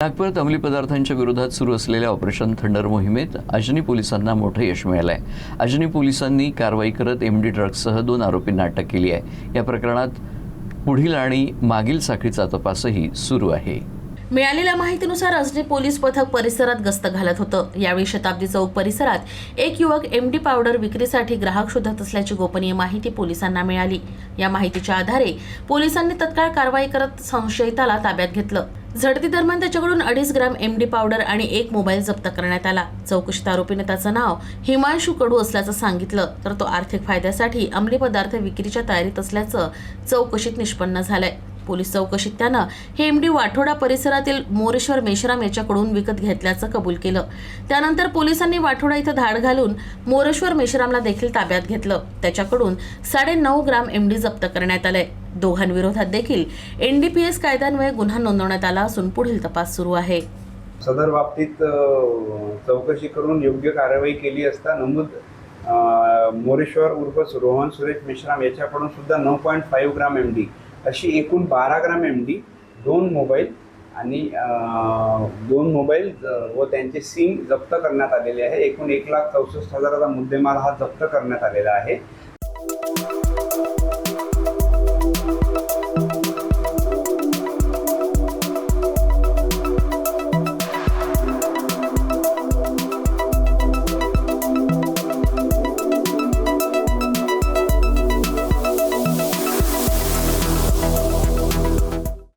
नागपुरात अंमली पदार्थांच्या विरोधात सुरू असलेल्या ऑपरेशन थंडर मोहिमेत अजनी पोलिसांना मोठं यश मिळालं आहे। अजनी पोलिसांनी कारवाई करत एमडी ड्रग्जसह 2 आरोपींना अटक केली आहे। या प्रकरणात पुढील आणि मागील साखळीचा तपासही सुरू आहे। मिळालेल्या माहितीनुसार अजनी पोलीस पथक परिसरात गस्त घालत होतं। यावेळी शताब्दी चौक परिसरात एक युवक एमडी पावडर विक्रीसाठी ग्राहक शोधत असल्याची गोपनीय माहिती पोलिसांना मिळाली। या माहितीच्या आधारे पोलिसांनी तत्काळ कारवाई करत संशयिताला ताब्यात घेतलं। झडती दरम्यान त्याच्याकडून 2.5 ग्रॅम एमडी पावडर आणि 1 मोबाईल जप्त करण्यात आला। चौकशीत आरोपीने त्याचं नाव हिमांशू कडू असल्याचं सांगितलं, तर तो आर्थिक फायद्यासाठी अंमली पदार्थ विक्रीच्या तयारीत असल्याचं चौकशीत निष्पन्न झालंय। पोलीस चौकशीत त्यानं हे एमडी वाठोडा परिसरातील मोरेश्वर मेश्राम याच्याकडून विकत घेतल्याचं कबूल केलं। त्यानंतर पोलिसांनी वाठोडा इथं धाड घालून मोरेश्वर मेश्रामला देखील ताब्यात घेतलं। त्याच्याकडून 9.5 ग्रॅम एमडी जप्त करण्यात आले। दोघांविरोधात देखील एनडीपीएस कायद्यान्वये गुन्हा नोंदवण्यात आला असून पुढील तपास सुरू आहे। सदर बाबतीत चौकशी करून योग्य कारवाई केली असता नमूद मोरेश्वर उर्फ रोहन सुरेश मेश्राम याच्याकडून सुद्धा 9.5 ग्राम एमडी अशी एकूण 12 ग्राम एमडी, 2 मोबाईल आणि 2 मोबाईल व त्यांचे सिम जप्त करण्यात आलेले आहे। एकूण 1,64,000चा मुद्देमाल हा जप्त करण्यात आलेला आहे।